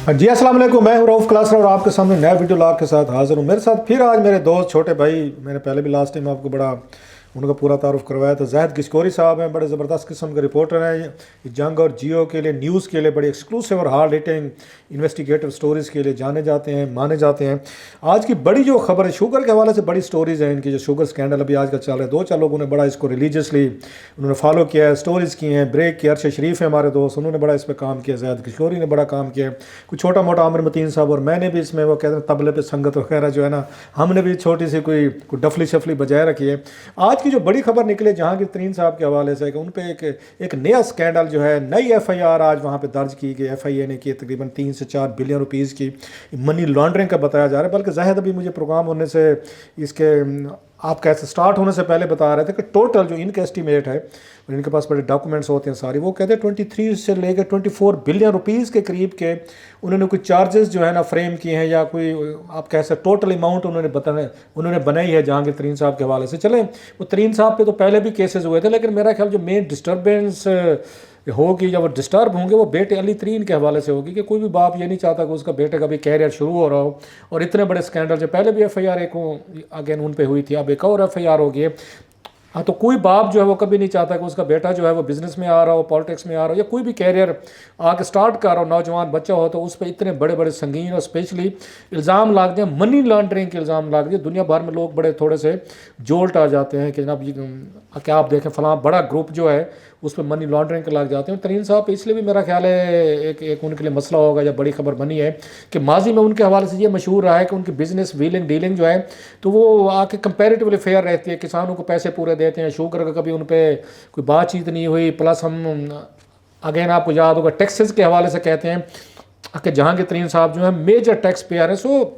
हाँ जी, अस्सलाम वालेकुम। मैं हूँ रऊफ़ क्लासर और आपके सामने नया वीडियो लाग के साथ हाज़िर हूँ। मेरे साथ फिर आज मेरे दोस्त छोटे भाई, मैंने पहले भी लास्ट टाइम आपको बड़ा उनका पूरा तारुफ करवाया था। ज़ाहिद किशकोरी साहब हैं, बड़े ज़बरदस्त किस्म के रिपोर्टर हैं। ये जंग और जियो के लिए, न्यूज़ के लिए बड़ी एक्सक्लूसिव और हार्ड हिटिंग इन्वेस्टिगेटिव स्टोरीज़ के लिए जाने जाते हैं, माने जाते हैं। आज की बड़ी जो खबर है, शुगर के हवाले से बड़ी स्टोरीज़ हैं इनकी। जो शुगर स्कैंडल अभी आज का चल रहा है, 2-4 लोगों ने बड़ा इसको रिलीजियसली उन्होंने फॉलो किया है, स्टोरीज़ की हैं, ब्रेक किया। अरशद शरीफ है हमारे दोस्त, उन्होंने बड़ा इस पर काम किया। ज़ाहिद किशकोरी ने बड़ा काम किया। कुछ छोटा मोटा आमिर मतीन साहब और मैंने भी इसमें, वो कहते हैं तबले पे संगत वगैरह जो है ना, हमने भी छोटी सी कोई डफली शफली बजाय रखी है। आज की जो बड़ी खबर निकले जहांगीर तरीन साहब के हवाले से कि उन पे एक नया स्कैंडल जो है, नई एफआईआर आज वहाँ पे दर्ज की गई। एफआईए ने की तकरीबन 3 से 4 बिलियन रुपीज़ की मनी लॉन्ड्रिंग का बताया जा रहा है। बल्कि ज़ाहिद अभी मुझे प्रोग्राम होने से इसके आप कैसे स्टार्ट होने से पहले बता रहे थे कि टोटल जो इनका एस्टीमेट है, इनके पास बड़े डॉक्यूमेंट्स होते हैं सारी, वो कहते हैं 23 से लेकर 24 बिलियन रुपीज़ के करीब के उन्होंने कोई चार्जेस जो है ना फ्रेम किए हैं, या कोई आप कैसे टोटल अमाउंट उन्होंने बनाई है जहांगीर तरीन साहब के हवाले से। चलें, वो तरीन साहब पे तो पहले भी केसेस हुए थे, लेकिन मेरा ख्याल जो मेन डिस्टर्बेंस होगी या वो डिस्टर्ब होंगे वो बेटे अली तरीन के हवाले से होगी। कि कोई भी बाप ये नहीं चाहता कि उसका बेटे का भी कैरियर शुरू हो रहा हो, और इतने बड़े स्कैंडल जो पहले भी एफआईआर एक अगेन उन पे हुई थी, अब एक और एफआईआर होगी। हाँ, तो कोई बाप जो है वो कभी नहीं चाहता कि उसका बेटा जो है वो बिज़नेस में आ रहा हो, पॉलिटिक्स में आ रहा हो, या कोई भी कैरियर आके स्टार्ट कर रहा हो, नौजवान बच्चा हो, तो उस पर इतने बड़े बड़े संगीन और स्पेशली इल्ज़ाम लाग जाए, मनी लॉन्ड्रिंग के इल्ज़ाम लाग जाए। दुनिया भर में लोग बड़े थोड़े से जोल्ट आ जाते हैं कि जनाब ये क्या आप देखें फलां बड़ा ग्रुप जो है उस पर मनी लॉन्ड्रिंग के लग जाते हैं। तरीन साहब इसलिए भी मेरा ख्याल है एक उनके लिए मसला होगा या बड़ी खबर बनी है कि माजी में उनके हवाले से ये मशहूर रहा है कि उनकी बिजनेस व्हीलिंग डीलिंग जो है तो वो आके कंपैरेटिवली फेयर रहती है, किसानों को पैसे पूरे देते हैं, शुगर का कभी उन पर कोई बातचीत नहीं हुई। प्लस हम अगेन आपको याद होगा टैक्सेस के हवाले से कहते हैं कि जहांगीर तरीन साहब जो है मेजर टैक्स पेयर हैं। सो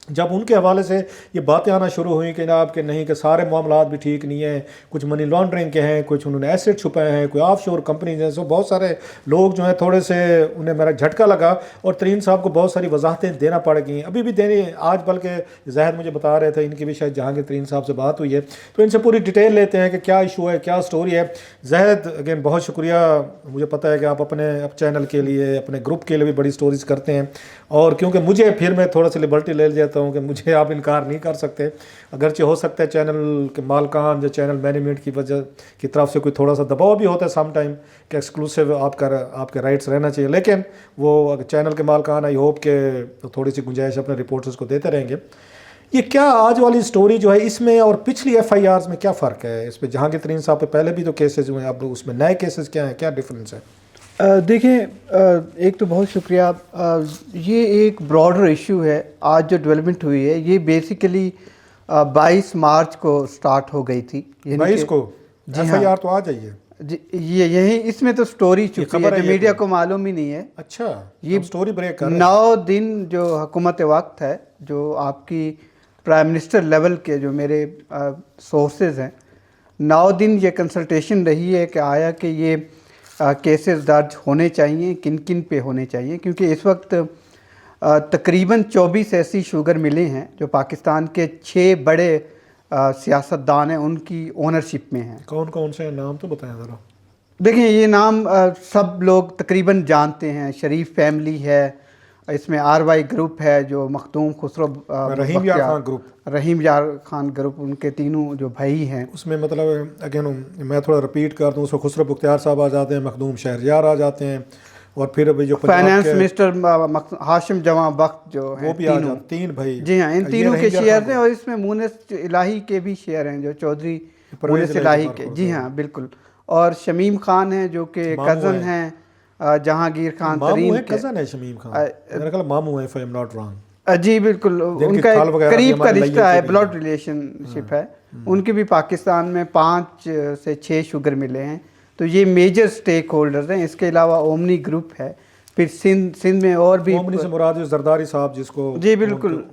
जब उनके हवाले से ये बातें आना शुरू हुई कि जनाब कि नहीं, कि सारे मामलात भी ठीक नहीं हैं, कुछ मनी लॉन्ड्रिंग के हैं, कुछ उन्होंने एसेट छुपाए हैं, कोई ऑफशोर कंपनीज हैं, सो बहुत सारे लोग जो हैं थोड़े से उन्हें मेरा झटका लगा और तरीन साहब को बहुत सारी वजाहतें देना पड़ गई। अभी भी देनी आज, बल्कि ज़ाहिद मुझे बता रहे थे इनकी भी शायद जहांगीर तरीन साहब से बात हुई है, तो इनसे पूरी डिटेल लेते हैं कि क्या इशू है, क्या स्टोरी है। ज़ाहिद अगेन बहुत शुक्रिया, मुझे पता है कि आप अपने चैनल के लिए, अपने ग्रुप के लिए भी बड़ी स्टोरीज़ करते हैं, और क्योंकि मुझे फिर मैं थोड़ा सा लिबर्टी ले जाता हूँ कि मुझे आप इनकार नहीं कर सकते, अगरचे हो सकता है चैनल के मालकान या चैनल मैनेजमेंट की वजह की तरफ से कोई थोड़ा सा दबाव भी होता है सम टाइम कि एक्सक्लूसिव आपके राइट्स रहना चाहिए, लेकिन वो चैनल के मालकान आई होप के तो थोड़ी सी गुंजाइश अपने रिपोर्टर्स को देते रहेंगे। ये क्या आज वाली स्टोरी जो है इसमें और पिछली एफआईआर्स में क्या फ़र्क है? इस पर जहांगीर तरीन साहब पे पहले भी तो केसेस हुए हैं, अब उसमें नए केसेस क्या हैं, क्या डिफरेंस है? देखिए, एक तो बहुत शुक्रिया। ये एक ब्रॉडर इशू है। आज जो डेवलपमेंट हुई है ये बेसिकली 22 मार्च को स्टार्ट हो गई थी। 22 को एफआईआर तो आ जाइए ये यही इसमें तो स्टोरी चुकी है जो मीडिया को मालूम ही नहीं है। अच्छा, ये स्टोरी ब्रेक कर 9 दिन जो हुकूमत वक्त है, जो आपकी प्राइम मिनिस्टर लेवल के जो मेरे सोर्सेज हैं, 9 दिन ये कंसल्टेशन रही है कि आया कि ये केसेस दर्ज होने चाहिए, किन किन पे होने चाहिए, क्योंकि इस वक्त तकरीबन 24 ऐसी शुगर मिलें हैं जो पाकिस्तान के 6 बड़े सियासतदान हैं उनकी ओनरशिप में हैं। कौन कौन से नाम तो बताएं ज़रा। देखिए, ये नाम सब लोग तकरीबन जानते हैं। शरीफ फैमिली है, इसमें आरवाई ग्रुप है जो मखदूम खुसरो, रहीम यार खान ग्रुप, रहीम यार खान ग्रुप, उनके तीनों जो भाई हैं उसमें मतलब अगेन मैं थोड़ा रिपीट कर दूँ, उसमें खुसरो बुख्तियार साहब आ जाते हैं, मखदूम शहरयार आ जाते हैं, और फिर अभी जो फाइनेंस मिनिस्टर हाशिम जमा बख्त जो है, वो भी आ जाते, 3 भाई। जी हाँ, इन तीनों के शेयर हैं, और इसमें मुनिस इलाही के भी शेयर हैं जो चौधरी मुनिस इलाही के। जी हाँ, बिल्कुल। और शमीम खान हैं जो कि कज़न हैं जहांगीर खान तरीन के। कज़न है शमीम खान, मेरा ख्याल मामू है, if I am not wrong. जी बिल्कुल, उनका करीब का रिश्ता है, ब्लड रिलेशनशिप है। उनके भी पाकिस्तान में 5 से 6 शुगर मिले हैं, तो ये मेजर स्टेक होल्डर्स हैं। इसके अलावा ओमनी ग्रुप है, फिर सिंध में और भी। ओमनी से मुराद जरदारी साहब जिसको, जी बिल्कुल,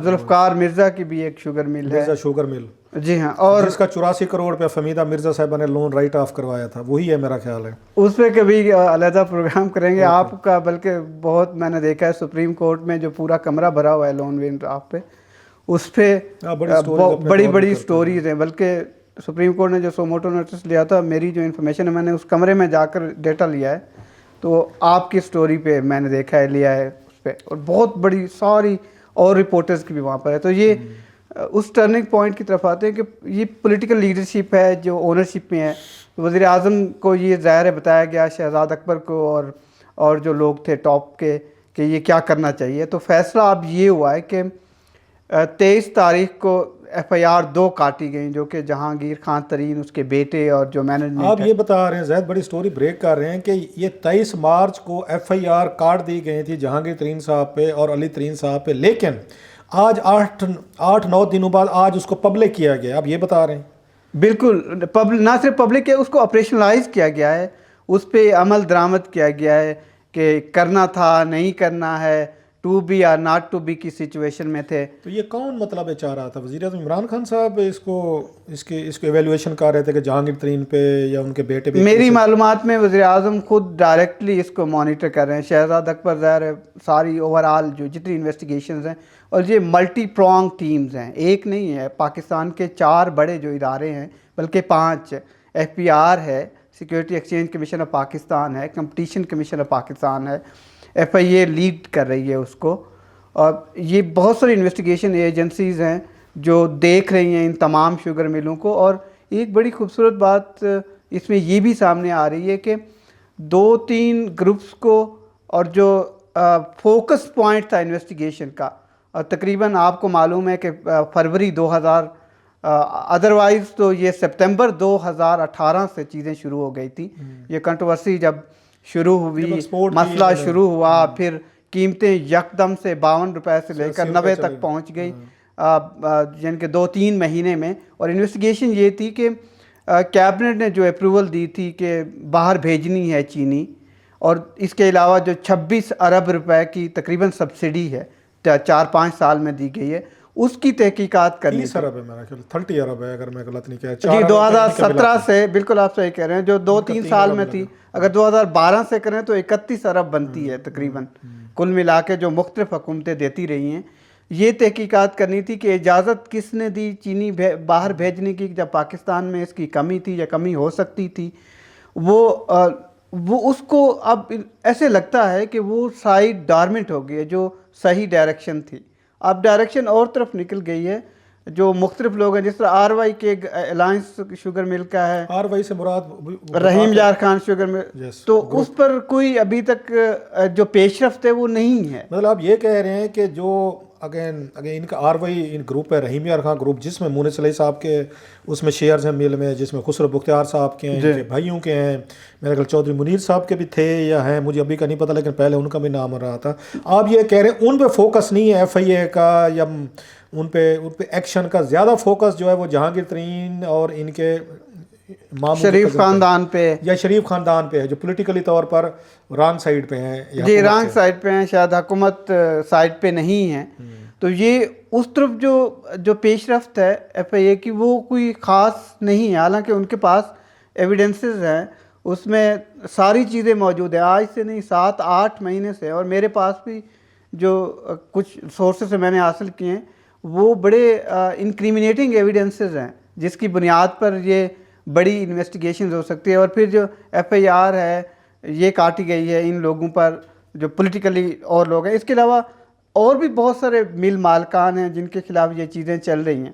जुल्फ़कार मिर्ज़ा की भी एक शुगर मिल है, मिर्ज़ा शुगर मिल। जी हाँ, और जिसका 84 करोड़ पे फमीदा मिर्ज़ा साहब ने लोन राइट ऑफ करवाया था, वही है मेरा ख्याल है। उस पर कभी अलहदा प्रोग्राम करेंगे आपका। बल्कि बहुत मैंने देखा है सुप्रीम कोर्ट में जो पूरा कमरा भरा हुआ है लोन विन ड्राफ्ट पे, उस पर बड़ी बड़ी स्टोरीज हैं। बल्कि सुप्रीम कोर्ट ने जो सोमोटो नोटिस लिया था, मेरी जो इन्फॉर्मेशन है, मैंने उस कमरे में जाकर डेटा लिया है, तो आपकी स्टोरी पे मैंने देखा है, लिया है पे, और बहुत बड़ी सारी और रिपोर्टर्स की भी वहाँ पर है। तो ये उस टर्निंग पॉइंट की तरफ आते हैं कि ये पॉलिटिकल लीडरशिप है जो ओनरशिप में है। वज़ीर आज़म को ये ज़ाहिर है बताया गया, शहजाद अकबर को और जो लोग थे टॉप के, कि ये क्या करना चाहिए। तो फैसला अब ये हुआ है कि 23 तारीख को FIR 2 काटी गई, जो कि जहांगीर खान तरीन, उसके बेटे और जो मैनेजमेंट। आप ये बता रहे हैं, जैद बड़ी स्टोरी ब्रेक कर रहे हैं कि ये 23 मार्च को FIR काट दी गई थी जहांगीर तरीन साहब पे और अली तरीन साहब पे, लेकिन आज 8-9 दिनों बाद आज उसको पब्लिक किया गया। आप ये बता रहे हैं? बिल्कुल, ना सिर्फ पब्लिक है, उसको ऑपरेशनलाइज किया गया है, उस पर अमल दरामद किया गया है कि करना था, नहीं करना है, टू बी या नॉट टू बी की सिचुएशन में थे। तो ये कौन मतलब चाह रहा था? वज़ीर आज़म इमरान खान साहब इसको एवेल्युएशन कर रहे थे कि जहांगीर तरीन पे या उनके बेटे पे? मेरी मालूमात में वज़ीर आज़म खुद डायरेक्टली इसको मॉनिटर कर रहे हैं। शहजाद अकबर ज़ाहिर है सारी ओवरऑल जो जितनी इन्वेस्टिगेशंस हैं, और ये मल्टी प्रॉन्ग टीम्स हैं, एक नहीं है। पाकिस्तान के 4 बड़े जो इदारे हैं, बल्कि 5, FPR है, security exchange commission of Pakistan है, कंपटीशन कमीशन ऑफ पाकिस्तान है, FIA लीड कर रही है उसको, और ये बहुत सारी इन्वेस्टिगेशन एजेंसीज़ हैं जो देख रही हैं इन तमाम शुगर मिलों को। और एक बड़ी खूबसूरत बात इसमें ये भी सामने आ रही है कि 2-3 ग्रुप्स को, और जो फोकस पॉइंट था इन्वेस्टिगेशन का, तकरीबन आपको मालूम है कि फरवरी 2000, अदरवाइज़ तो ये सितंबर 2018 से चीज़ें शुरू हो गई थी। ये कंट्रोवर्सी जब शुरू हुई, मसला शुरू हुआ, फिर कीमतें यकदम से 52 रुपए से लेकर 90 तक पहुंच गई, यानी कि 2-3 महीने में। और इन्वेस्टिगेशन ये थी कि कैबिनेट ने जो अप्रूवल दी थी कि बाहर भेजनी है चीनी, और इसके अलावा जो 26 अरब रुपए की तकरीबन सब्सिडी है 4-5 साल में दी गई है, उसकी तहकीकात करनी। 30 अरब है मेरा ख्याल, 30 अरब है अगर मैं गलत नहीं कह जी, 2017 से, बिल्कुल आप सही कह रहे हैं, जो 2-3 साल में थी। अगर 2012 से करें तो 31 अरब बनती है तकरीबन, कुल मिला के जो मुख्तलिफ हुकूमतें देती रही हैं। ये तहकीकात करनी थी कि इजाज़त किसने दी चीनी बाहर भेजने की, जब पाकिस्तान में इसकी कमी थी या कमी हो सकती थी। वो उसको अब ऐसे लगता है कि वो साइड डॉर्मेंट हो गई है, जो सही डायरेक्शन थी। अब डायरेक्शन और तरफ निकल गई है। जो मुख्तलिफ लोग हैं, जिस तरह RY के अलायंस शुगर मिल का है, RY से मुराद रहीम यार खान शुगर मिल, तो उस पर कोई अभी तक जो पेशरफ्त है वो नहीं है। मतलब आप ये कह रहे हैं कि जो अगेन इनका RY इन ग्रुप है, रहीम यार खान ग्रुप, जिसमें मुनीर सलई साहब के उसमें शेयर्स हैं मिल में, जिसमें खुसरो बुख्तियार साहब के हैं, इनके भाइयों के हैं, मेरे ख्याल चौधरी मुनीर साहब के भी थे या हैं, मुझे अभी का नहीं पता, लेकिन पहले उनका भी नाम आ रहा था। आप ये कह रहे हैं उन पे फोकस नहीं है FIA का, या उन पे एक्शन का ज़्यादा फोकस जो है वो जहांगीर तरीन और इनके शरीफ खानदान पे, या शरीफ खानदान पे है, जो पॉलिटिकली तौर पर रॉन्ग साइड पे हैं। जी, रॉन्ग साइड पे हैं, शायद हुकूमत साइड पे नहीं है। तो ये उस तरफ जो पेशरफ्त है FIA की, वो कोई ख़ास नहीं है। हालांकि उनके पास एविडेंसेस हैं, उसमें सारी चीज़ें मौजूद है, आज से नहीं 7-8 महीने से। और मेरे पास भी जो कुछ सोर्सेस से मैंने हासिल किए हैं, वो बड़े इंक्रिमिनेटिंग एविडेंसेस हैं, जिसकी बुनियाद पर ये बड़ी इन्वेस्टिगेशन हो सकती है। और फिर जो FIR है ये काटी गई है इन लोगों पर जो पॉलिटिकली और लोग हैं। इसके अलावा और भी बहुत सारे मिल मालकान हैं जिनके खिलाफ ये चीज़ें चल रही हैं।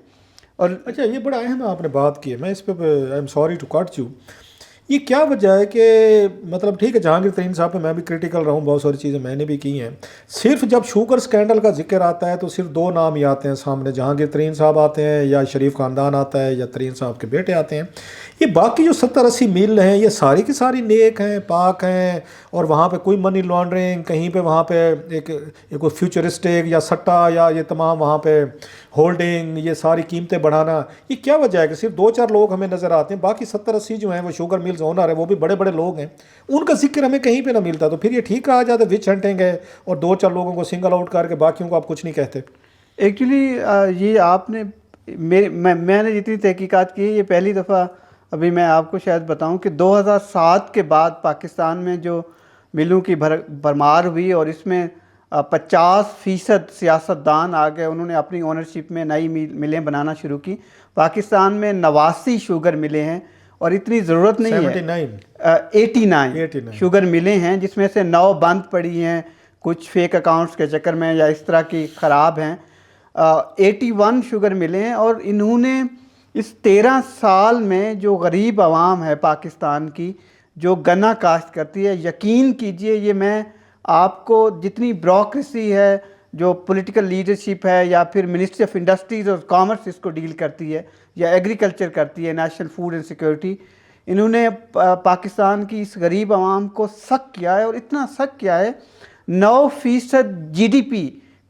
और अच्छा, ये बड़ा अहम आपने बात की है, मैं इस पर I am sorry to cut you. ये क्या वजह है कि मतलब ठीक है जहांगीर तरीन साहब पे मैं भी क्रिटिकल रहूँ, बहुत सारी चीज़ें मैंने भी की हैं, सिर्फ जब शुगर स्कैंडल का जिक्र आता है तो सिर्फ 2 नाम ही आते हैं सामने, जहांगीर तरीन साहब आते हैं या शरीफ खानदान आता है या तरीन साहब के बेटे आते हैं। ये बाकी जो 70-80 मिल हैं ये सारी की सारी नेक हैं, पाक हैं, और वहाँ पे कोई मनी लॉन्ड्रिंग, कहीं पे वहाँ पे एक फ्यूचरिस्टिक या सट्टा या ये तमाम वहाँ पे होल्डिंग, ये सारी कीमतें बढ़ाना, ये क्या वजह है कि सिर्फ 2-4 लोग हमें नज़र आते हैं, बाकी 70-80 जो हैं वो शुगर मिल्स ओनर है, वो भी बड़े बड़े लोग हैं, उनका जिक्र हमें कहीं पे ना मिलता। तो फिर ये ठीक कहा जाता है विच हंटिंग है, और 2-4 लोगों को सिंगल आउट करके बाकियों को आप कुछ नहीं कहते। एक्चुअली ये आपने मैंने जितनी तहकीकात की है, ये पहली दफ़ा अभी मैं आपको शायद बताऊं कि 2007 के बाद पाकिस्तान में जो मिलों की भरमार हुई, और इसमें 50% सियासतदान आ गए, उन्होंने अपनी ओनरशिप में नई मिलें बनाना शुरू की। पाकिस्तान में 89 शुगर मिले हैं, और इतनी ज़रूरत नहीं है, 89 शुगर मिले हैं, जिसमें से 9 बंद पड़ी हैं, कुछ फेक अकाउंट्स के चक्कर में या इस तरह की ख़राब हैं। 81 शुगर मिले हैं और इन्होंने इस 13 साल में जो गरीब आवाम है पाकिस्तान की, जो गन्ना काश्त करती है, यकीन कीजिए ये मैं आपको जितनी ब्यूरोक्रेसी है, जो पॉलिटिकल लीडरशिप है या फिर मिनिस्ट्री ऑफ इंडस्ट्रीज़ और कॉमर्स इसको डील करती है या एग्रीकल्चर करती है, नेशनल फूड एंड सिक्योरिटी, इन्होंने पाकिस्तान की इस गरीब आवाम को सख्त किया है और इतना सख्त किया है 9% GDP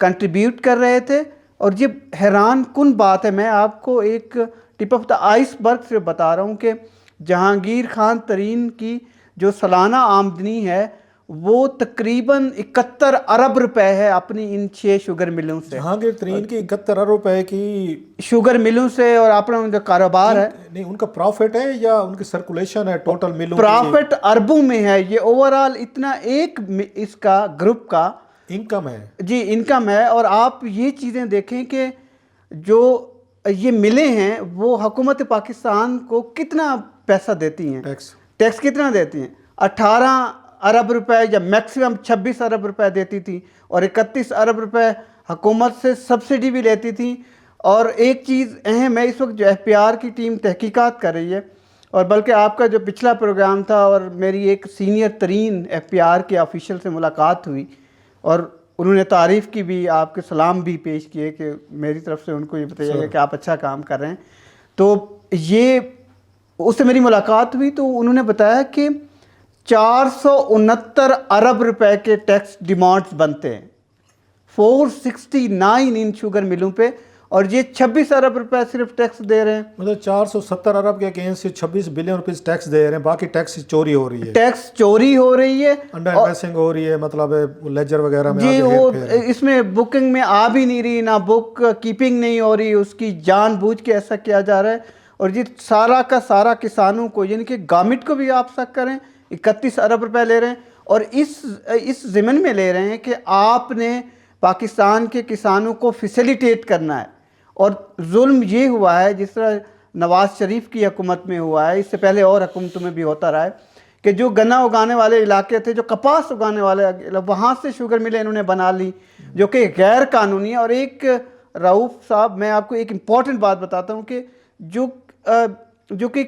कंट्रीब्यूट कर रहे थे। और ये हैरान कुन बात है, मैं आपको एक टिप ऑफ द आइसबर्ग से बता रहा हूँ कि जहांगीर खान तरीन की जो सालाना आमदनी है वो तकरीबन 71 अरब रुपए है अपनी इन 6 शुगर मिलों से। जहांगीर तरीन की 71 अरब रुपए की शुगर मिलों से और अपना उनका कारोबार है। नहीं, उनका प्रॉफिट है या उनकी सर्कुलेशन है टोटल मिलों प्रॉफिट अरबों में है, ये ओवरऑल इतना एक इसका ग्रुप का इनकम है जी, इनकम है। और आप ये चीज़ें देखें कि जो ये मिले हैं वो हुकूमत पाकिस्तान को कितना पैसा देती हैं, टैक्स कितना देती हैं, 18 अरब रुपए या मैक्सिमम 26 अरब रुपए देती थी और 31 अरब रुपए हुकूमत से सब्सिडी भी लेती थी। और एक चीज़ अहम है, इस वक्त जो FPR की टीम तहकीकात कर रही है, और बल्कि आपका जो पिछला प्रोग्राम था और मेरी एक सीनियर तरीन FPR के ऑफिशियल से मुलाकात हुई और उन्होंने तारीफ़ की भी, आपके सलाम भी पेश किए कि मेरी तरफ से उनको ये बताइएगा कि आप अच्छा काम कर रहे हैं। तो ये उससे मेरी मुलाकात हुई तो उन्होंने बताया कि 469 अरब रुपए के टैक्स डिमांड्स बनते हैं, 469 इन शुगर मिलों पे, और ये 26 अरब रुपए सिर्फ टैक्स दे रहे हैं। मतलब 470 अरब के अगेंस्ट से 26 बिलियन रुपीस टैक्स दे रहे हैं, बाकी टैक्स चोरी हो रही है, टैक्स चोरी हो रही है, अंडर इन्वेस्टिंग हो रही है, मतलब लेजर वगैरह में जी वो इसमें बुकिंग में आ भी नहीं रही, ना बुक कीपिंग नहीं हो रही, उसकी जानबूझ के ऐसा किया जा रहा है। और ये सारा का सारा किसानों को, यानी कि गवर्नमेंट को भी आप शक करें, 31 अरब रुपए ले रहे हैं और इस ज़िम्न में ले रहे हैं कि आपने पाकिस्तान के किसानों को फैसिलिटेट करना है। और जुल्म ये हुआ है जिस तरह नवाज़ शरीफ की हुकूमत में हुआ है, इससे पहले और हुकूमतों में भी होता रहा है, कि जो गन्ना उगाने वाले इलाके थे, जो कपास उगाने वाले, वहाँ से शुगर मिलें इन्होंने बना ली, जो कि गैर कानूनी है। और एक रऊफ़ साहब, मैं आपको एक इम्पॉर्टेंट बात बताता हूँ कि जो कि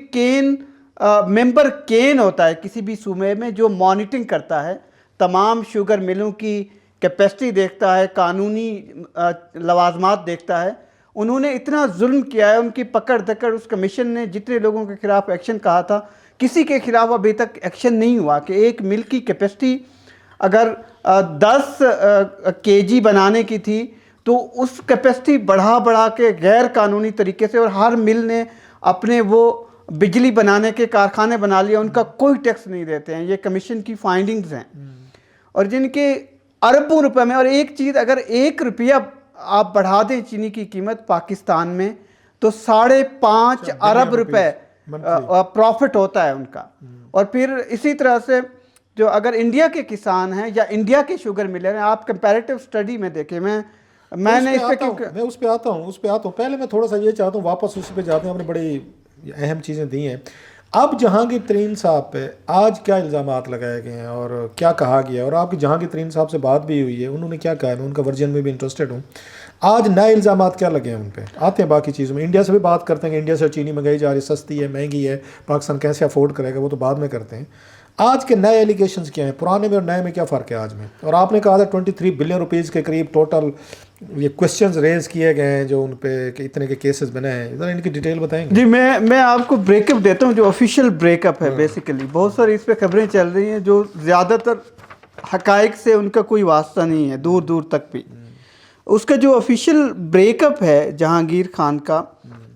मेंबर केन होता है किसी भी सूबे में, जो मॉनिटरिंग करता है, तमाम शुगर मिलों की कैपेसिटी देखता है, कानूनी लवाजमात देखता है, उन्होंने इतना जुल्म किया है, उनकी पकड़ धकड़, उस कमीशन ने जितने लोगों के खिलाफ एक्शन कहा था, किसी के खिलाफ अभी तक एक्शन नहीं हुआ। कि एक मिल की कैपेसिटी अगर 10 kg बनाने की थी तो उस कैपेसिटी बढ़ा के गैर कानूनी तरीके से, और हर मिल ने अपने वो बिजली बनाने के कारखाने बना लिए, उनका कोई टैक्स नहीं देते हैं। ये कमीशन की फाइंडिंग्स हैं और जिनके अरबों रुपए में। और एक चीज़, अगर 1 रुपया आप बढ़ा दें चीनी की कीमत पाकिस्तान में तो 5.5 अरब रुपए प्रॉफिट होता है उनका। और फिर इसी तरह से जो अगर इंडिया के किसान हैं या इंडिया के शुगर मिलर हैं, आप कंपैरेटिव स्टडी में देखें, मैंने इस पे मैं उस पे आता हूँ। पहले मैं थोड़ा सा ये चाहता हूँ, वापस उसी पे जाते हैं, आपने बड़ी अहम चीज़ें दी हैं। अब जहांगीर तरीन साहब पे आज क्या इल्ज़ामात लगाए गए हैं और क्या कहा गया, और आपकी जहांगीर तरीन साहब से बात भी हुई है, उन्होंने क्या कहा है, मैं उनका वर्जन में भी इंटरेस्टेड हूँ। आज नए इल्ज़ामात क्या लगे हैं उन पे, आते हैं बाकी चीज़ों में। इंडिया से भी बात करते हैं कि इंडिया से चीनी मंगाई जा रही, सस्ती है, महंगी है, पाकिस्तान कैसे अफोर्ड करेगा, वो तो बाद में करते हैं। आज के नए एलिगेशंस क्या हैं, पुराने में और नए में क्या फ़र्क है आज में? और आपने कहा था 23 बिलियन रुपीज़ के करीब टोटल ये क्वेश्चंस रेज किए गए हैं जो उन पे कि इतने के केसेस बने हैं, इधर इनकी डिटेल बताएंगे? जी, मैं आपको ब्रेकअप देता हूँ, जो ऑफिशियल ब्रेकअप है। बेसिकली बहुत सारी इस पे खबरें चल रही हैं जो ज़्यादातर हकाइक से उनका कोई वास्ता नहीं है, दूर दूर तक भी। उसका जो ऑफिशियल ब्रेकअप है जहांगीर खान का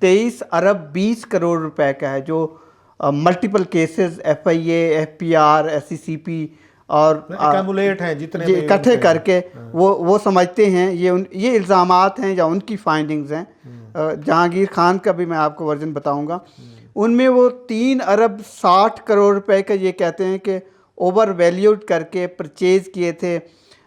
23 अरब 20 करोड़ रुपए का है, जो multiple cases FIA, FPR, SCCP और एक्यूमुलेट हैं जितने इकट्ठे करके वो समझते हैं ये इल्ज़ामात हैं या उनकी फाइंडिंग्स हैं। जहांगीर खान का भी मैं आपको वर्जन बताऊंगा। उनमें वो 3 अरब 60 करोड़ रुपए का ये कहते हैं कि ओवर वैल्यूड करके परचेज़ किए थे,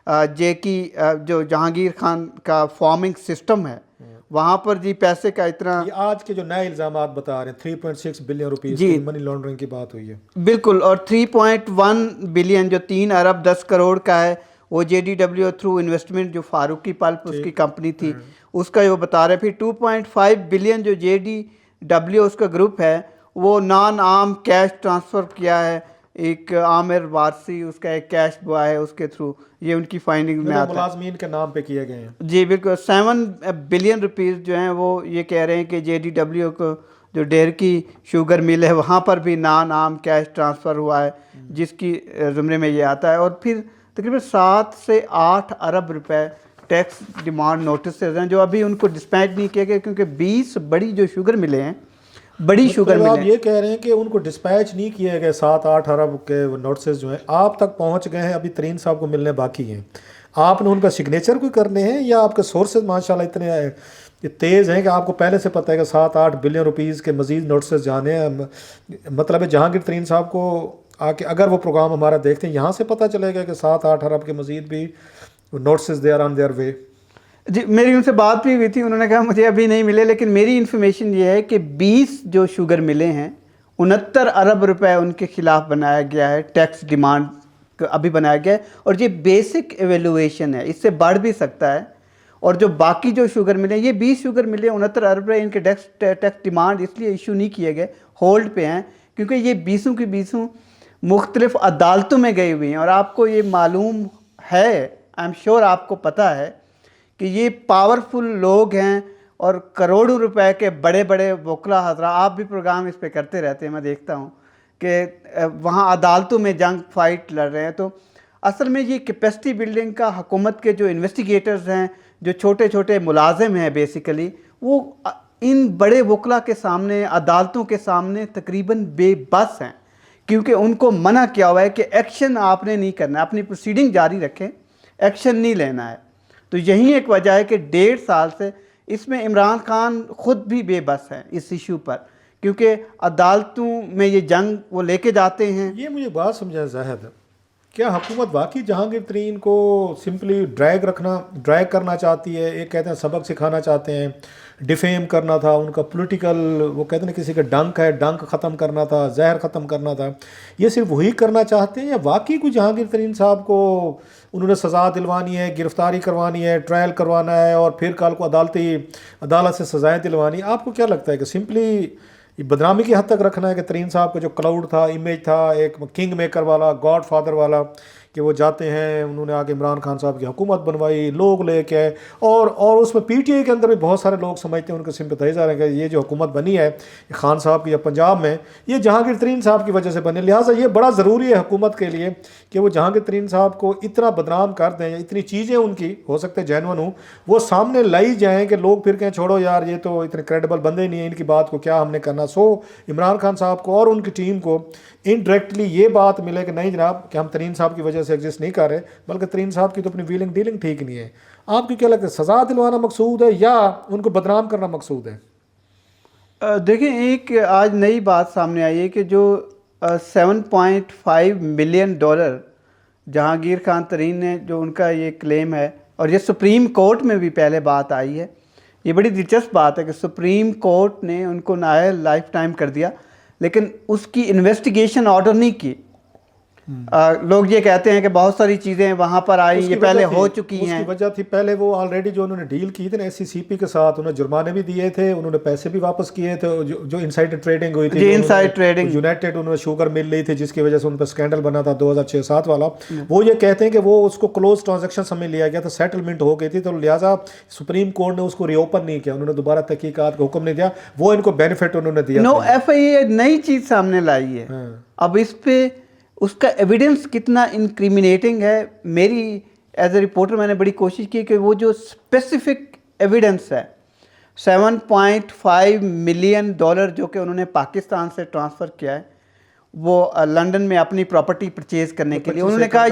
जेकी जो जहांगीर खान का फार्मिंग सिस्टम है वहाँ पर जी पैसे का इतना। आज के जो नए इल्ज़ामात बता रहे हैं 3.6 बिलियन रुपीस की मनी लॉन्ड्रिंग की बात हुई है। बिल्कुल, और 3.1 बिलियन जो 3 अरब 10 करोड़ का है वो JDW थ्रू इन्वेस्टमेंट जो फारूकी पल्प उसकी कंपनी थी उसका ये वो बता रहे। फिर 2.5 बिलियन जो JDW उसका ग्रुप है वो नॉन आर्म कैश ट्रांसफ़र किया है। एक आमिर वारसी उसका एक कैश बॉय है, उसके थ्रू ये उनकी फाइंडिंग में आता है। मुलाजमीन के नाम पे किए गए हैं। जी बिल्कुल। 7 बिलियन रुपीज़ जो हैं वो ये कह रहे हैं कि JDW को जो डेयर की शुगर मिल है वहाँ पर भी नॉन आर्म कैश ट्रांसफ़र हुआ है, जिसकी ज़ुमरे में ये आता है। और फिर तकरीबन 7 से 8 अरब रुपए टैक्स डिमांड नोटिस हैं जो अभी उनको डिस्पैच नहीं किए गए, क्योंकि 20 बड़ी जो शुगर मिले हैं, बड़ी शुगर मतलब आप मिले। ये कह रहे हैं कि उनको डिस्पैच नहीं किए गए 7-8 अरब के नोटिस जो हैं आप तक पहुंच गए हैं, अभी तरीन साहब को मिलने बाकी हैं। आपने उनका सिग्नेचर कोई करने हैं या आपके सोर्सेज माशाल्लाह इतने तेज़ हैं कि आपको पहले से पता है कि 7-8 बिलियन रुपीज़ के मजीद नोटिस जाने हैं? मतलब है जहांगीर तरीन साहब को आके अगर वो प्रोग्राम हमारा देखते हैं यहाँ से पता चलेगा कि 7-8 अरब के मजीद भी notice they are on their way. जी मेरी उनसे बात भी हुई थी, उन्होंने कहा मुझे अभी नहीं मिले, लेकिन मेरी इन्फॉर्मेशन ये है कि 20 जो शुगर मिले हैं 69 अरब रुपए उनके खिलाफ बनाया गया है, टैक्स डिमांड अभी बनाया गया है। और ये बेसिक एवेलुएशन है, इससे बढ़ भी सकता है। और जो बाकी जो शुगर मिले, ये 20 शुगर मिले 69 अरब रुपए, इनके टैक्स डिमांड इसलिए इशू नहीं किए गए, होल्ड पे हैं, क्योंकि ये 20 की 20 मुख्तलिफ अदालतों में गई हुई हैं। और आपको ये मालूम है, आई एम श्योर आपको पता है कि ये पावरफुल लोग हैं और करोड़ों रुपए के बड़े बड़े वकला हजरा, आप भी प्रोग्राम इस पे करते रहते हैं, मैं देखता हूँ कि वहाँ अदालतों में जंग फाइट लड़ रहे हैं। तो असल में ये कैपेसिटी बिल्डिंग का हुकूमत के जो इन्वेस्टिगेटर्स हैं, जो छोटे छोटे मुलाजिम हैं बेसिकली, वो इन बड़े वकला के सामने, अदालतों के सामने तकरीबन बेबस हैं, क्योंकि उनको मना किया हुआ है कि एक्शन आपने नहीं करना है, अपनी प्रोसीडिंग जारी रखें, एक्शन नहीं लेना है। तो यही एक वजह है कि 1.5 साल से इसमें इमरान खान ख़ुद भी बेबस हैं इस इशू पर, क्योंकि अदालतों में ये जंग वो लेके जाते हैं। ये मुझे बात समझाए जाहिद, क्या हुकूमत वाकई जहांगीर तरीन को सिंपली ड्रैग करना चाहती है? एक कहते हैं सबक सिखाना चाहते हैं, डिफेम करना था उनका पॉलिटिकल, वो कहते हैं किसी का डंक है, डंक ख़त्म करना था, जहर ख़त्म करना था, ये सिर्फ वही करना चाहते हैं या वाकई कोई जहांगीर तरीन साहब को उन्होंने सज़ा दिलवानी है, गिरफ्तारी करवानी है, ट्रायल करवाना है और फिर कल को अदालत से सज़ाएँ दिलवानी? आपको क्या लगता है कि सिंपली ये बदनामी की हद तक रखना है कि तरीन साहब का जो क्लाउड था, इमेज था एक किंग मेकर वाला, गॉड फादर वाला, कि वो जाते हैं, उन्होंने आगे इमरान खान साहब की हुकूमत बनवाई, लोग लेके आए, और उसमें PTI के अंदर भी बहुत सारे लोग समझते हैं, उनके सिंपथाइज़र हैं कि ये जो हुकूमत बनी है खान साहब की या पंजाब में, ये जहांगीर तरीन साहब की वजह से बनी। लिहाजा ये बड़ा ज़रूरी है हुकूमत के लिए कि वो जहांगीर तरीन साहब को इतना बदनाम कर दें, इतनी चीज़ें उनकी हो सकते हैं जेन्युइन हो, वो सामने लाई जाएँ कि लोग फिर कहें छोड़ो यार ये तो इतने क्रेडिबल बंदे नहीं हैं, इनकी बात को क्या हमने करना। सो इमरान खान साहब को और उनकी टीम को इनडायरेक्टली ये बात मिले कि नहीं जनाब कि हम तरीन साहब की वजह से एग्जिस्ट नहीं कर रहे, बल्कि तरीन साहब की तो अपनी व्हीलिंग डीलिंग ठीक नहीं है। आपको क्या लगता है, सज़ा दिलवाना मकसूद है या उनको बदनाम करना मकसूद है? देखिए एक आज नई बात सामने आई है कि जो 7.5 मिलियन डॉलर जहांगीर खान तरीन ने, जो उनका ये क्लेम है, और ये सुप्रीम कोर्ट में भी पहले बात आई है, ये बड़ी दिलचस्प बात है कि सुप्रीम कोर्ट ने उनको नायल लाइफ टाइम कर दिया, लेकिन उसकी इन्वेस्टिगेशन ऑर्डर नहीं की। लोग ये कहते हैं कि बहुत सारी चीज़ें वहाँ पर आई, ये पहले हो चुकी हैं। उसकी वजह थी पहले वो ऑलरेडी जो उन्होंने डील की थी ना SCCP के साथ, उन्होंने जुर्माने भी दिए थे, उन्होंने पैसे भी वापस किए थे, जो इनसाइडर ट्रेडिंग हुई थी, जी इनसाइड ट्रेडिंग, यूनाइटेड उन्होंने शुगर मिल रही थी जिसकी वजह से उन पर स्कैंडल बना था 2006-7 वाला। वो ये कहते हैं कि वो उसको क्लोज ट्रांजेक्शन समझ लिया गया था, सेटलमेंट हो गई थी, तो लिहाजा सुप्रीम कोर्ट ने उसको रीओपन नहीं किया, उन्होंने दोबारा तहकीकात का हुक्म नहीं दिया, वो इनको बेनिफिट उन्होंने दिया। नो FIA नई चीज़ सामने लाई है। अब इस पे उसका एविडेंस कितना इंक्रिमिनेटिंग है, मेरी एज ए रिपोर्टर मैंने बड़ी कोशिश की कि वो जो स्पेसिफिक एविडेंस है 7.5 मिलियन डॉलर जो कि उन्होंने पाकिस्तान से ट्रांसफ़र किया है, वो लंदन में अपनी प्रॉपर्टी परचेज करने के लिए, उन्होंने कहा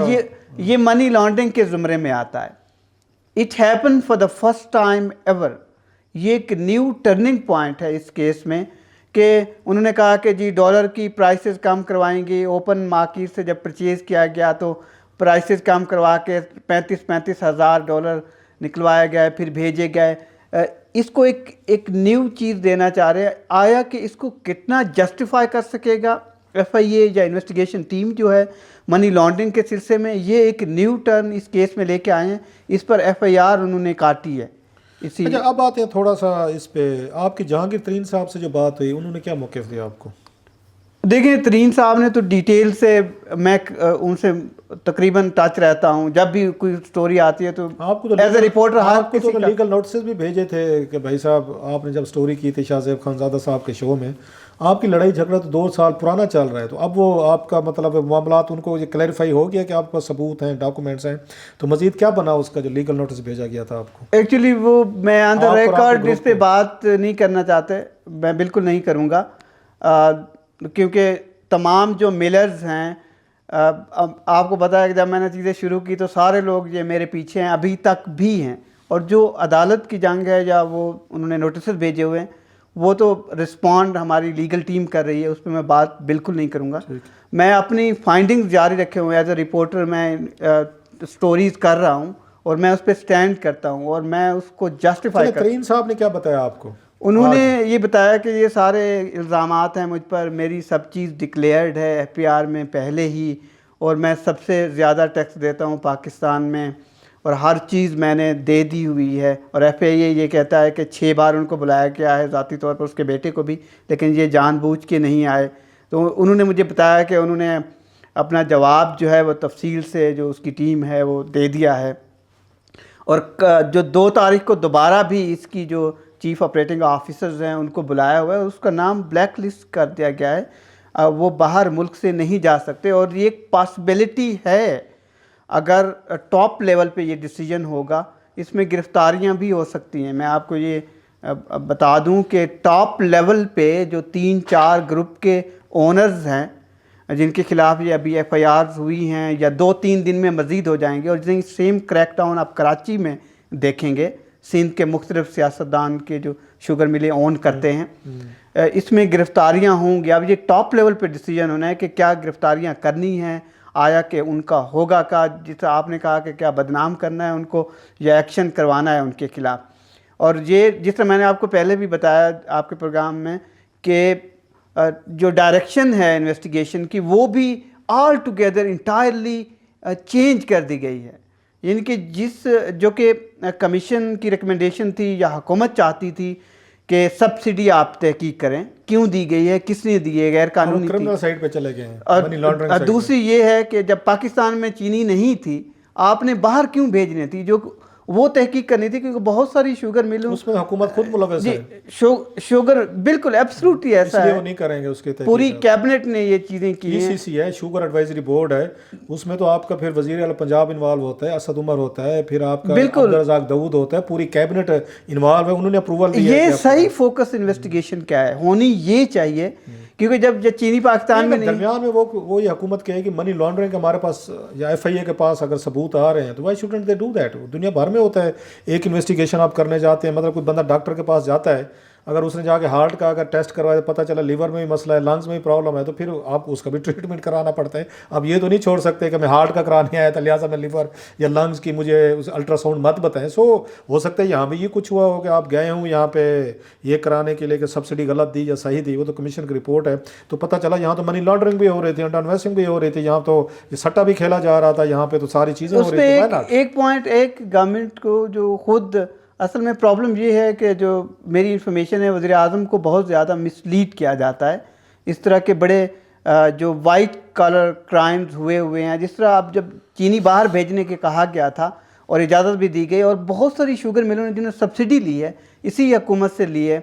ये मनी लॉन्ड्रिंग के ज़ुमरे में आता है। It happen for the first time ever. ये एक न्यू टर्निंग पॉइंट है इस केस में कि उन्होंने कहा कि जी डॉलर की प्राइसेस कम करवाएंगे, ओपन मार्केट से जब परचेज़ किया गया तो प्राइसेस कम करवा के 35 हज़ार डॉलर निकलवाया गया, फिर भेजे गए। इसको एक न्यू चीज़ देना चाह रहे हैं। आया कि इसको कितना जस्टिफाई कर सकेगा FIA या इन्वेस्टिगेशन टीम जो है मनी लॉन्ड्रिंग के सिलसिले में, ये एक न्यू टर्न इस केस में लेके आए हैं। इस पर FIR उन्होंने काटी है। इसी अच्छा, अब आते हैं थोड़ा सा इस पे, आपकी जहांगीर तरीन साहब से जो बात हुई, उन्होंने क्या मौक़िफ़ दिया आपको? देखिए, तरीन साहब ने तो डिटेल से, मैं उनसे तकरीबन टच रहता हूँ, जब भी कोई स्टोरी आती है तो आपको तो एज ए रिपोर्टर आपको तो लीगल नोटिस भी भेजे थे कि भाई साहब, आपने जब स्टोरी की थी शाहज़ेब खानज़ादा साहब के शो में, आपकी लड़ाई झगड़ा तो 2 साल पुराना चल रहा है, तो अब वो आपका मतलब मामलात उनको ये क्लैरिफाई हो गया कि आपके पास सबूत हैं, डॉक्यूमेंट्स हैं, तो मजीद क्या बना उसका जो लीगल नोटिस भेजा गया था आपको? एक्चुअली वो मैं ऑन द रिकॉर्ड इस पे को। बात नहीं करना चाहते, मैं बिल्कुल नहीं करूँगा, क्योंकि तमाम जो मिलर्स हैं, आपको पता है कि जब मैंने चीज़ें शुरू की तो सारे लोग ये मेरे पीछे हैं, अभी तक भी हैं, और जो अदालत की जंग है या वो उन्होंने नोटिस भेजे हुए हैं, वो तो रिस्पॉन्ड हमारी लीगल टीम कर रही है, उस पर मैं बात बिल्कुल नहीं करूँगा। मैं अपनी फाइंडिंग्स जारी रखे हुए एज ए रिपोर्टर, मैं स्टोरीज़ कर रहा हूँ और मैं उस पर स्टैंड करता हूँ और मैं उसको जस्टिफाई कर। तरीन साहब ने क्या बताया आपको? उन्होंने ये बताया कि ये सारे इल्ज़ामात हैं मुझ पर, मेरी सब चीज़ डिक्लेयर्ड है FPR में पहले ही, और मैं सबसे ज़्यादा टैक्स देता हूँ पाकिस्तान में, और हर चीज़ मैंने दे दी हुई है। और FIA ये कहता है कि 6 बार उनको बुलाया गया है ज़ाती तौर पर, उसके बेटे को भी, लेकिन ये जानबूझ के नहीं आए। तो उन्होंने मुझे बताया कि उन्होंने अपना जवाब जो है वो तफसील से जो उसकी टीम है वो दे दिया है, और जो 2 तारीख को दोबारा भी इसकी जो चीफ ऑपरेटिंग ऑफिसर्स हैं उनको बुलाया हुआ है, उसका नाम ब्लैक लिस्ट कर दिया गया है, वो बाहर मुल्क से नहीं जा सकते। और ये एक पॉसिबिलिटी है, अगर टॉप लेवल पे ये डिसीजन होगा, इसमें गिरफ्तारियां भी हो सकती हैं। मैं आपको ये बता दूं कि टॉप लेवल पे जो 3-4 ग्रुप के ओनर्स हैं जिनके खिलाफ ये अभी FIRs हुई हैं, या 2-3 दिन में मज़ीद हो जाएंगे, और जिन सेम क्रैकडाउन आप कराची में देखेंगे, सिंध के मुख्तलिफ सियासतदान के जो शुगर मिलें ओन करते हैं, इसमें गिरफ्तारियां होंगी। अब ये टॉप लेवल पे डिसीजन होना है कि क्या गिरफ्तारियां करनी हैं, आया कि उनका होगा का, जिस आपने कहा कि क्या बदनाम करना है उनको या एक्शन करवाना है उनके खिलाफ। और ये जिस तरह मैंने आपको पहले भी बताया आपके प्रोग्राम में कि जो डायरेक्शन है इन्वेस्टिगेशन की, वो भी ऑल टुगेदर इंटायरली चेंज कर दी गई है। यानी कि जो कि कमीशन की रिकमेंडेशन थी या हुकूमत चाहती थी कि सब्सिडी आप तहकीक करें, क्यों दी गई है, किसने दी है, गैर कानूनी क्रिमिनल साइड पे चले गए हैं, मनी और लॉन्ड्रिंग। दूसरी ये है कि जब पाकिस्तान में चीनी नहीं थी, आपने बाहर क्यों भेजनी थी, जो वो तहकीक करनी थी, क्योंकि बहुत सारी शुगर मिलों उसमें हुकूमत खुद मुलव्वस है। शुगर बिल्कुल एब्सोल्युटली ऐसा है, वो नहीं करेंगे उसके तहकीक। पूरी कैबिनेट ने ये चीज़ें की हैं। ECC है, शुगर एडवाइजरी बोर्ड है, उसमें तो आपका फिर वजीर आला पंजाब इन्वॉल्व होता है, असद उमर होता है, फिर आपका अब्दुल रज़ाक दाऊद होता है, पूरी कैबिनेट इन्वॉल्व है, उन्होंने अप्रूवल दिया। ये सही फोकस इन्वेस्टिगेशन क्या है होनी ये चाहिए, क्योंकि जब चीनी पाकिस्तान में दरमियान में वो ये हुकूमत कहेगी मनी लॉन्ड्रिंग के हमारे पास या FIA के पास अगर सबूत आ रहे हैं तो why shouldn't they do that. दुनिया भर में होता है, एक इन्वेस्टिगेशन आप करने जाते हैं, मतलब कोई बंदा डॉक्टर के पास जाता है, अगर उसने जाके हार्ट का अगर टेस्ट करवाया तो पता चला लीवर में भी मसला है, लंग्स में भी प्रॉब्लम है, तो फिर आप उसका भी ट्रीटमेंट कराना पड़ता है। अब ये तो नहीं छोड़ सकते कि मैं हार्ट का कराने आया था लिहाजा मैं लिवर या लंग्स की मुझे उस अल्ट्रासाउंड मत बताएं। सो हो सकता है यहाँ भी ये कुछ हुआ हो कि आप गए हों यहाँ पे ये कराने के लिए कि सब्सिडी गलत दी या सही दी, वो तो कमीशन की रिपोर्ट है, तो पता चला यहाँ तो मनी लॉन्ड्रिंग भी हो रही थी, अंडर इन्वेस्टिंग भी हो रही थी, यहाँ तो ये सट्टा भी खेला जा रहा था, यहाँ पे तो सारी चीज़ें हो रही थी। एक पॉइंट एक गवर्नमेंट को जो खुद असल में प्रॉब्लम ये है कि जो मेरी इन्फॉर्मेशन है, वज़ीर आज़म को बहुत ज़्यादा मिसलीड किया जाता है। इस तरह के बड़े जो वाइट कॉलर क्राइम्स हुए हैं, जिस तरह अब जब चीनी बाहर भेजने के कहा गया था और इजाज़त भी दी गई, और बहुत सारी शुगर मिलों ने जिन्होंने सब्सिडी ली है, इसी हुकूमत से ली है,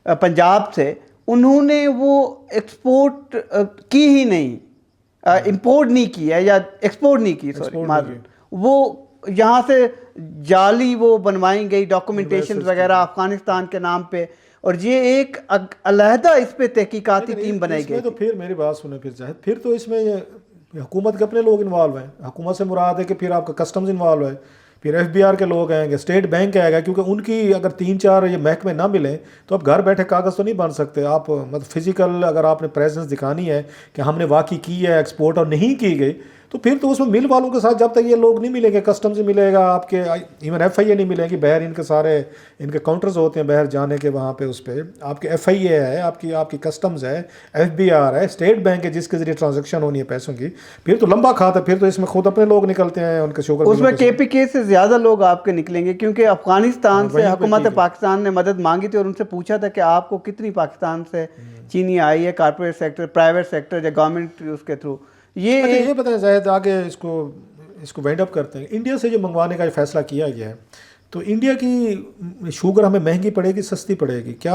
पंजाब से, उन्होंने वो एक्सपोर्ट की ही नहीं, इंपोर्ट नहीं की है या एक्सपोर्ट नहीं की, सॉरी, वो यहाँ से जाली वो बनवाई गई डॉक्यूमेंटेशन वगैरह अफगानिस्तान के नाम पे, और ये एक अलहदा इस पे तहकीकाती टीम बनाई गई। तो फिर मेरी बात सुने, फिर तो इसमें हुकूमत के अपने लोग इन्वॉल्व हैं। हुकूमत से मुराद है कि फिर आपका कस्टम्स इन्वॉल्व है, फिर FBR के लोग आएंगे, स्टेट बैंक आएगा, क्योंकि उनकी अगर 3-4 ये महकमे ना मिलें तो आप घर बैठे कागज़ तो नहीं बन सकते। आप मतलब फिजिकल अगर आपने प्रेजेंस दिखानी है कि हमने वाकई की है एक्सपोर्ट और नहीं की गई, तो फिर तो उसमें मिल वालों के साथ जब तक ये लोग नहीं मिलेंगे, कस्टम से मिलेगा आपके, इवन FIA नहीं मिलेंगी, बाहर इनके सारे इनके काउंटर्स होते हैं बाहर जाने के, वहाँ पे उस पर आपके FIA है, आपकी आपकी कस्टम्स है, FBR है, स्टेट बैंक है जिसके जरिए ट्रांजेक्शन होनी है पैसों की, फिर तो लंबा खाता है, फिर तो इसमें खुद अपने लोग निकलते हैं उनके शुगर उसमें KPK से ज़्यादा लोग आपके निकलेंगे, क्योंकि अफगानिस्तान से हुकूमत पाकिस्तान ने मदद मांगी थी और उनसे पूछा था कि आपको कितनी पाकिस्तान से चीनी आई है, कॉर्पोरेट सेक्टर, प्राइवेट सेक्टर या गवर्नमेंट उसके थ्रू। ये बताएं जायद, आगे इसको वाइंड अप करते हैं। इंडिया से जो मंगवाने का फैसला किया गया है, तो इंडिया की शुगर हमें महंगी पड़ेगी सस्ती पड़ेगी? क्या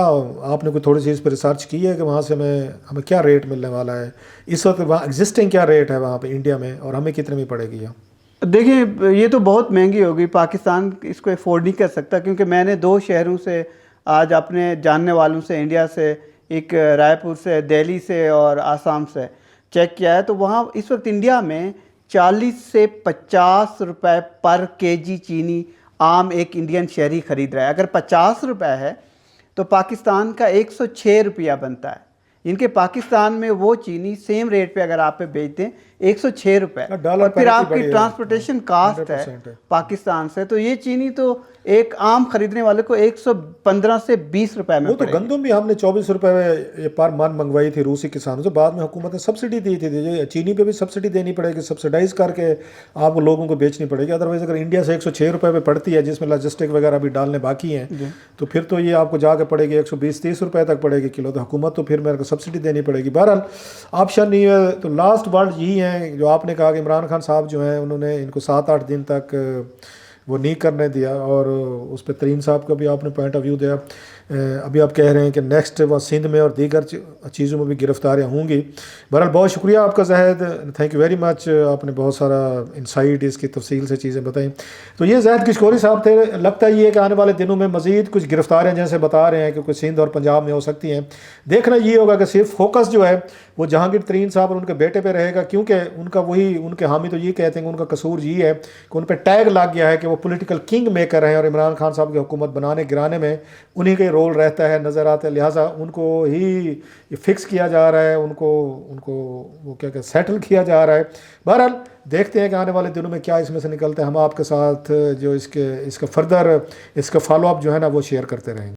आपने कोई थोड़ी सी इस पर रिसर्च की है कि वहाँ से हमें क्या रेट मिलने वाला है इस वक्त, वहाँ एग्जिस्टिंग क्या रेट है वहाँ पे इंडिया में, और हमें कितने में पड़ेगी यहाँ? देखिए, ये तो बहुत महंगी होगी, पाकिस्तान इसको अफोर्ड नहीं कर सकता, क्योंकि मैंने 2 शहरों से आज अपने जानने वालों से, इंडिया से, एक रायपुर से, दिल्ली से और आसाम से चेक किया है, तो वहाँ इस वक्त इंडिया में 40 से 50 रुपए पर केजी चीनी आम एक इंडियन शहरी खरीद रहा है। अगर 50 रुपए है तो पाकिस्तान का 106 रुपया बनता है। इनके पाकिस्तान में वो चीनी सेम रेट पे अगर आप पे बेच दें 106 रुपए, और फिर आपकी ट्रांसपोर्टेशन कास्ट है पाकिस्तान से, तो ये चीनी तो एक आम खरीदने वाले को 115 से 20 रुपए में। वो तो गंदम भी हमने 24 रुपए पर मन मंगवाई थी रूसी किसानों से, बाद में हुकूमत ने सब्सिडी दी थी, चीनी पे भी सब्सिडी देनी पड़ेगी, सब्सिडाइज करके आपको लोगों को बेचनी पड़ेगी। अदरवाइज अगर इंडिया से 106 रुपए पे पड़ती है, जिसमें लॉजिस्टिक वगैरह भी डालने बाकी हैं, तो फिर तो ये आपको जाके पड़ेगी 120-130 रुपए तक पड़ेगी किलो, तो हुकूमत तो फिर मेरे को सब्सिडी देनी पड़ेगी। बहरहाल ऑप्शन नहीं है, तो लास्ट वर्ड यही है जो आपने कहा कि इमरान खान साहब जो हैं उन्होंने इनको 7-8 दिन तक वो नहीं करने दिया, और उस पर तरीन साहब का भी आपने पॉइंट ऑफ व्यू दिया। अभी आप कह रहे हैं कि नेक्स्ट वो सिंध में और दीगर चीज़ों में भी गिरफ्तारियाँ होंगी। बहरहाल बहुत शुक्रिया आपका Zahid, thank you very much, आपने बहुत सारा इंसाइट इसकी तफसील से चीज़ें बताई। तो ये ज़ाहिद किशकोरी साहब थे। लगता ही है कि आने वाले दिनों में मज़ीद कुछ गिरफ्तारियाँ जैसे बता रहे हैं कि कुछ सिंध और पंजाब में हो सकती हैं। देखना ये होगा कि सिर्फ फोकस जो है वो जहांगीर तरीन साहब और उनके बेटे पे रहेगा, क्योंकि उनका वही, उनके हामी तो ये कहते हैं कि उनका कसूर ये है कि उन पर टैग लग गया है कि वो पॉलिटिकल किंग मेकर हैं और इमरान खान साहब की हुकूमत बनाने गिराने में उन्हीं का रोल रहता है, नज़र आता है, लिहाजा उनको ही फिक्स किया जा रहा है, उनको वो क्या सेटल किया जा रहा है। बहरहाल देखते हैं कि आने वाले दिनों में क्या इसमें से निकलता है। हम आपके साथ जो इसका फर्दर इसका फॉलोअप जो है ना वो शेयर करते रहेंगे।